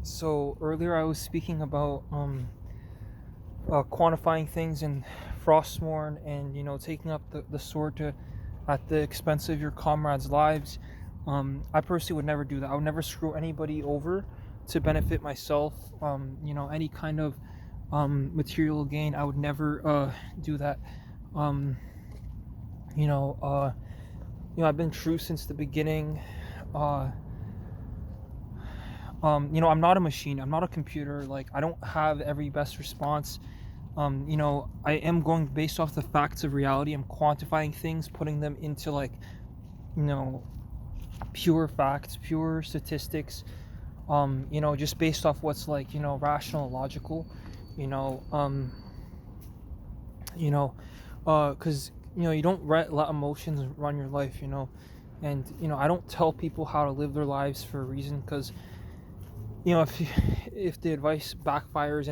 So earlier I was speaking about quantifying things in Frostmourne, and taking up the sword to at the expense of your comrades' lives. I personally would never do that. I would never screw anybody over to benefit myself. Any kind of material gain, I would never do that. Um, you know, uh, I've been true since the beginning. Uh, I'm not a machine. I'm not a computer. Like, I don't have every best response. I am going based off the facts of reality. I'm quantifying things, putting them into, like, you know, pure facts, pure statistics. Just based off what's, like, rational, logical. You know, um, because you don't let emotions run your life. And I don't tell people how to live their lives for a reason, because if if the advice backfires.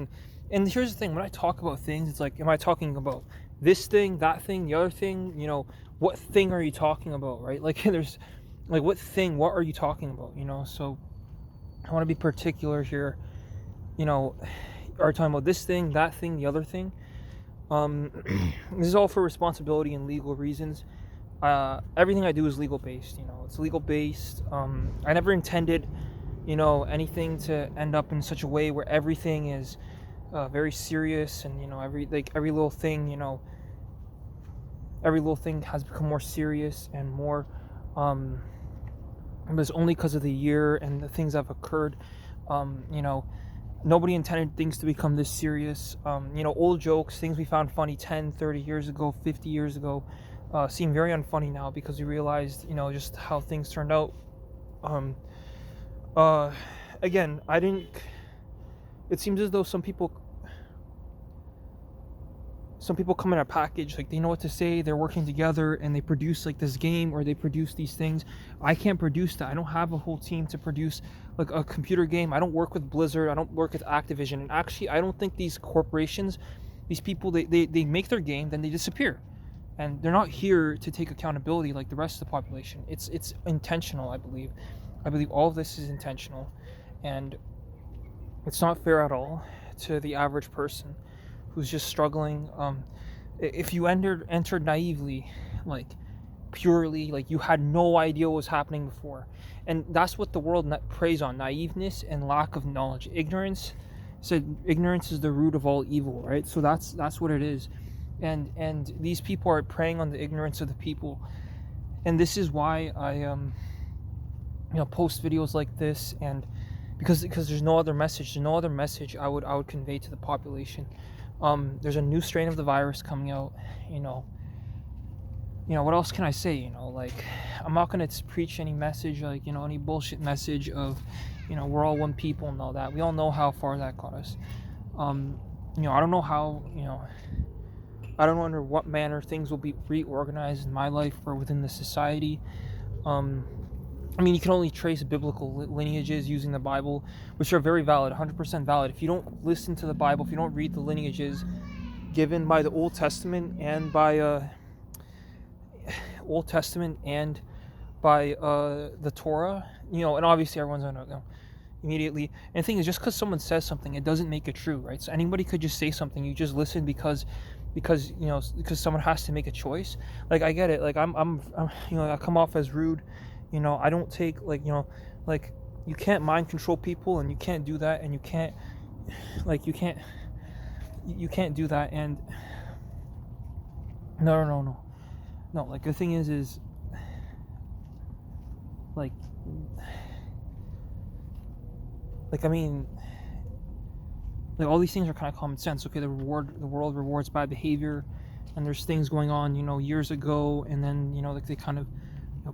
And here's the thing: when I talk about things, it's like, am I talking about this thing, that thing, the other thing? What thing are you talking about, right? Like, there's, like, what thing, what are you talking about? So I want to be particular here. Are you talking about this thing, that thing, the other thing? um this is all for responsibility and legal reasons. Everything I do is legal based. It's legal based. I never intended anything to end up in such a way where everything is very serious, and every little thing has become more serious and more, um, but it's only because of the year and the things that have occurred. Nobody intended things to become this serious. Old jokes, things we found funny 10, 30 years ago, 50 years ago, seem very unfunny now, because we realized just how things turned out. um, uh, Again, I didn't. It seems as though some people come in a package, like, they know what to say, they're working together, and they produce, like, this game, or they produce these things. I can't produce that. I don't have a whole team to produce, like, a computer game. I don't work with Blizzard. I don't work with Activision. And actually, I don't think these corporations, these people, they make their game, then they disappear, and they're not here to take accountability like the rest of the population. It's intentional, I believe all of this is intentional. And it's not fair at all to the average person who's just struggling. If you entered naively, like, purely, like, you had no idea what was happening before, and that's what the world preys on: naiveness and lack of knowledge, ignorance. Said ignorance is the root of all evil, right? So that's what it is. And these people are preying on the ignorance of the people. And this is why I post videos like this. And because there's no other message I would convey to the population. There's a new strain of the virus coming out. you know what else can I say? Like, I'm not going to preach any message, like, any bullshit message of, we're all one people and all that. We all know how far that got us. um I don't know how, I don't know under what manner things will be reorganized in my life or within the society. um you can only trace biblical lineages using the Bible, which are very valid, 100% valid. If you don't listen to the Bible, if you don't read the lineages given by the Old Testament and by the Torah, and obviously everyone's gonna know immediately. And the thing is, just because someone says something, it doesn't make it true, right? So anybody could just say something. You just listen because someone has to make a choice. Like, I get it. Like, I'm I come off as rude. I don't take, like, you can't mind control people, and you can't do that, and you can't, like, you can't do that. And no, no, no, no, no. Like, the thing is like like I mean, like, all these things are kind of common sense. Okay, the world rewards bad behavior, and there's things going on, years ago, and then, like, they kind of,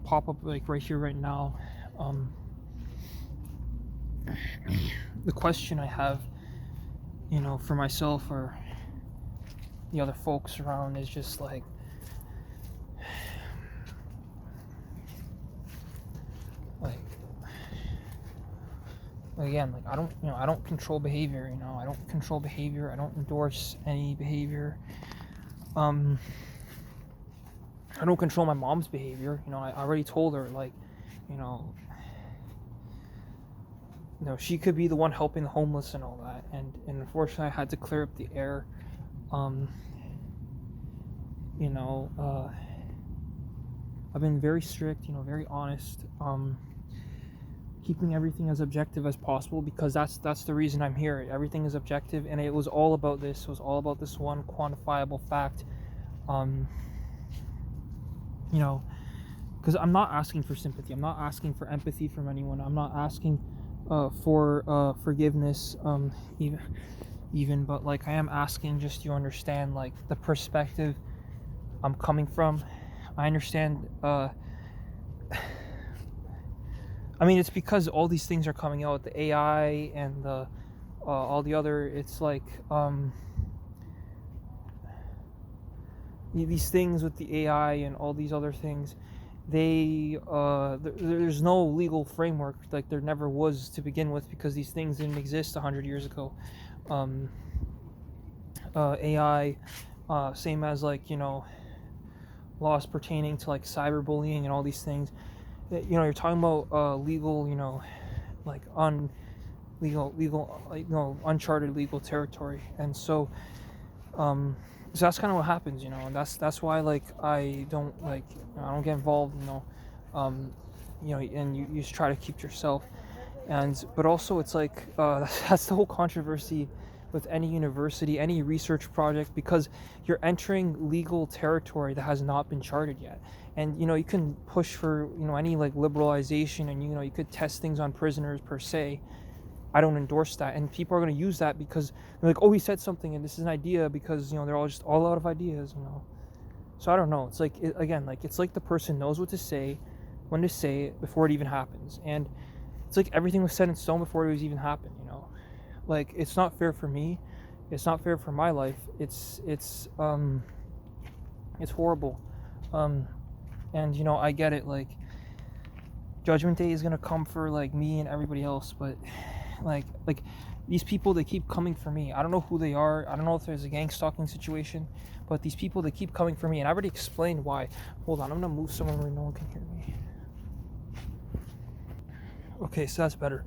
pop up, like, right here, right now. um the question I have, for myself or the other folks around, is just like again, like, I don't control behavior. I don't control behavior. I don't endorse any behavior. um I don't control my mom's behavior. I already told her, like, you know she could be the one helping the homeless and all that. And unfortunately, I had to clear up the air. Um, you know, I've been very strict, very honest, keeping everything as objective as possible, because that's the reason I'm here. Everything is objective, and it was all about this. It was all about this one quantifiable fact. Because I'm not asking for sympathy. I'm not asking for empathy from anyone. I'm not asking for forgiveness, even, but like I am asking just to understand like the perspective I'm coming from. I understand. I mean, it's because all these things are coming out, the AI and the all the other. It's like these things with the AI and all these other things. There's no legal framework, like there never was to begin with, because these things didn't exist 100 years ago. AI, same as like laws pertaining to like cyberbullying and all these things. You're talking about legal, like uncharted legal territory, and so that's kind of what happens, and that's why like I don't get involved, and you just try to keep yourself, but also it's like that's the whole controversy with any university, any research project, because you're entering legal territory that has not been charted yet. And you can push for any like liberalization, and you could test things on prisoners per se. I don't endorse that, and people are going to use that because they're like, oh, he said something and this is an idea, because they're all just all out of ideas. So I don't know, it's like it's like the person knows what to say, when to say it, before it even happens. And it's like everything was set in stone before it was even happened. Like, it's not fair for me, it's not fair for my life. It's horrible. And I get it, like Judgment Day is gonna come for like me and everybody else, but like these people, they keep coming for me. I don't know who they are. I don't know if there's a gang stalking situation, but these people, they keep coming for me, and I already explained why. Hold on, I'm gonna move somewhere where no one can hear me. Okay, so that's better.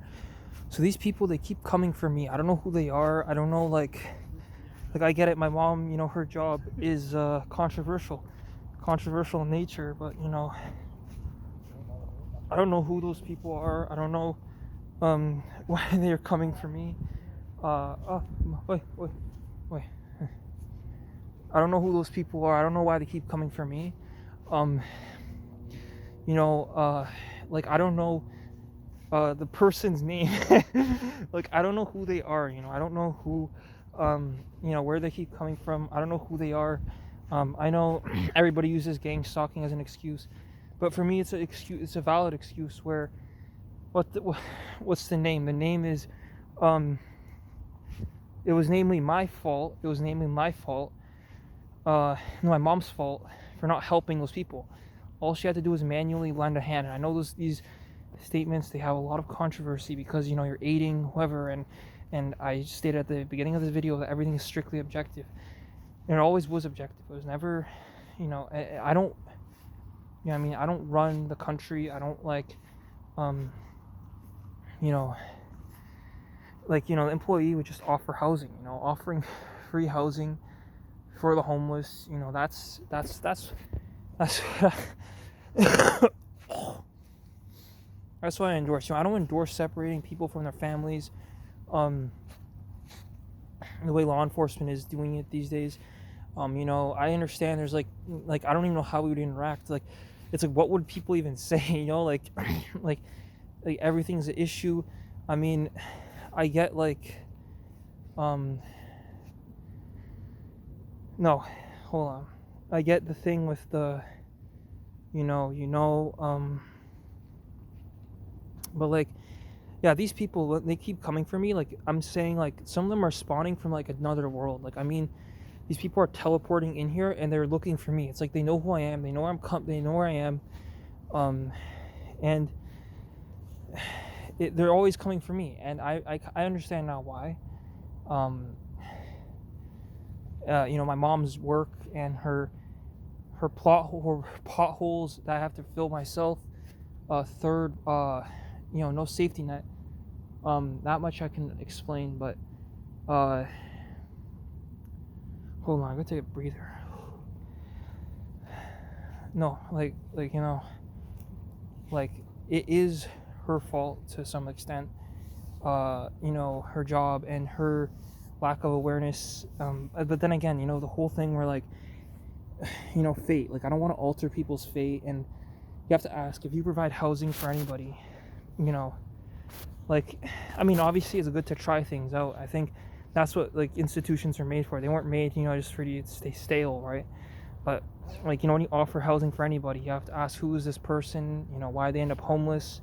So these people, they keep coming for me. I don't know who they are. I don't know, like I get it. My mom, her job is controversial in nature, but I don't know who those people are. I don't know why they're coming for me. Wait. I don't know who those people are. I don't know why they keep coming for me. Like I don't know the person's name. Like I don't know who they are. I don't know who, where they keep coming from. I don't know who they are. I know everybody uses gang stalking as an excuse, but for me, it's an excuse. It's a valid excuse. Where, what's the name? The name is, it was namely my fault. My mom's fault for not helping those people. All she had to do was manually lend a hand. And I know these statements, they have a lot of controversy because you're aiding whoever, and I stated at the beginning of this video that everything is strictly objective, and it always was objective. It was never, I don't, I don't run the country. I don't the employee would just offer housing, offering free housing for the homeless. That's that's what I endorse. I don't endorse separating people from their families, the way law enforcement is doing it these days. I understand there's like I don't even know how we would interact. Like, it's like, what would people even say? Like everything's an issue. I mean, I get no, hold on. I get the thing with the, but yeah, these people, they keep coming for me. Like I'm saying, some of them are spawning from another world. These people are teleporting in here and they're looking for me. It's like they know who I am. They know they know where I am, and they're always coming for me. And I understand now why. My mom's work and her potholes that I have to fill myself. Third, no safety net. That much I can explain, but uh, hold on, I'm gonna take a breather. No, like it is her fault to some extent. Her job and her lack of awareness. But then again, the whole thing where like, fate. Like I don't want to alter people's fate, and you have to ask if you provide housing for anybody. You know, like, I mean, obviously it's good to try things out. I think that's what like institutions are made for. They weren't made, just for you to stay stale, right? But like, when you offer housing for anybody, you have to ask who is this person, why they end up homeless,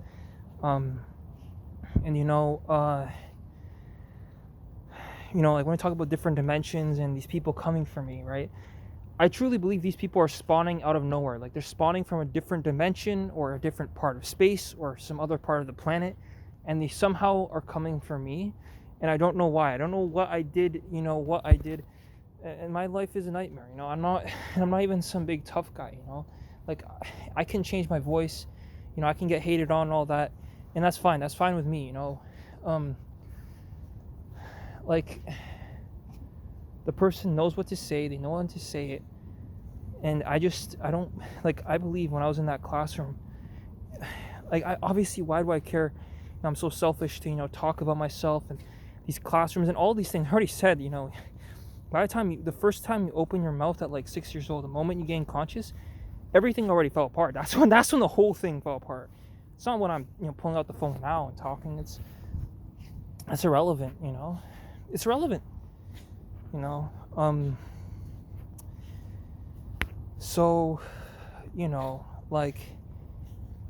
and like when I talk about different dimensions and these people coming for me, right? I truly believe these people are spawning out of nowhere. Like they're spawning from a different dimension or a different part of space or some other part of the planet, and they somehow are coming for me, and I don't know why. I don't know what I did, and my life is a nightmare. I'm not even some big tough guy. Like I can change my voice, I can get hated on and all that, and that's fine. That's fine with me. Like the person knows what to say. They know when to say it, and I don't like. I believe when I was in that classroom, like obviously, why do I care? I'm so selfish to talk about myself and these classrooms and all these things. I already said, by the first time you open your mouth at like 6 years old, the moment you gain conscious, everything already fell apart. That's when the whole thing fell apart. It's not when I'm pulling out the phone now and talking. That's irrelevant. It's irrelevant. So, like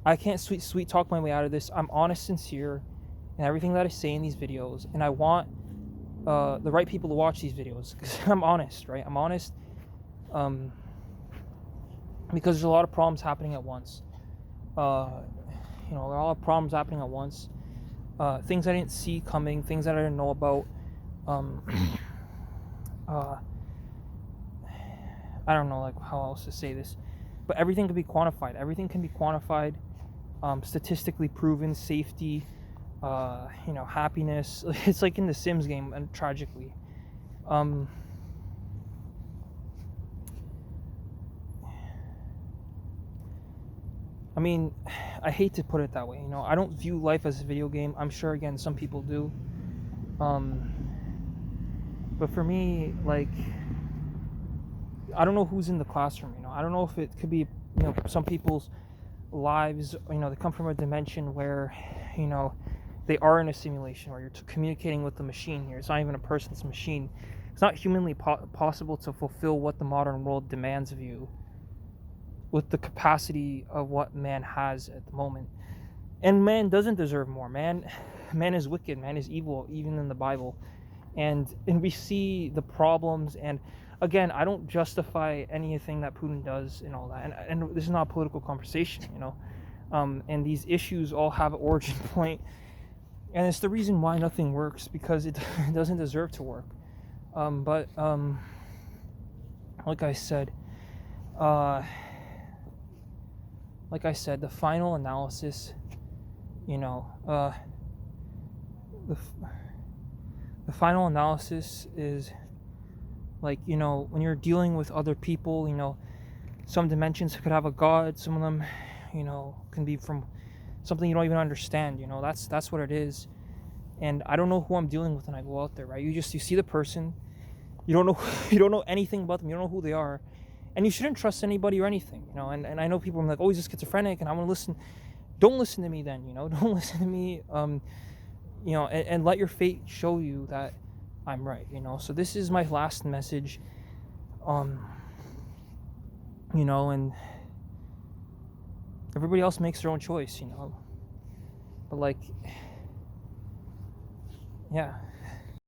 I can't sweet talk my way out of this. I'm honest, sincere in everything that I say in these videos, and I want the right people to watch these videos because I'm honest, right? I'm honest because there's a lot of problems happening at once. There are a lot of problems happening at once. Things I didn't see coming, things that I didn't know about. I don't know like how else to say this, but everything can be quantified. Everything can be quantified, statistically proven. Safety, happiness. It's like in the Sims game, and tragically, I mean, I hate to put it that way. I don't view life as a video game. I'm sure again some people do, but for me, like, I don't know who's in the classroom. I don't know if it could be some people's lives. They come from a dimension where they are in a simulation where you're communicating with the machine here. It's not even a person, it's a machine. It's not humanly possible to fulfill what the modern world demands of you with the capacity of what man has at the moment. And man doesn't deserve more. Man is wicked. Man is evil, even in the Bible. And we see the problems. And again, I don't justify anything that Putin does and all that. And this is not a political conversation, and these issues all have an origin point. And it's the reason why nothing works, because it doesn't deserve to work. But like I said, the final analysis, the final analysis is like, when you're dealing with other people, some dimensions could have a god, some of them, can be from something you don't even understand. That's what it is. And I don't know who I'm dealing with when I go out there, right? You see the person, you don't know anything about them, you don't know who they are, and you shouldn't trust anybody or anything. And I know people are like, oh, he's a schizophrenic and I'm gonna listen. Don't listen to me then. Don't listen to me. And let your fate show you that I'm right. So this is my last message. And everybody else makes their own choice. But like, yeah.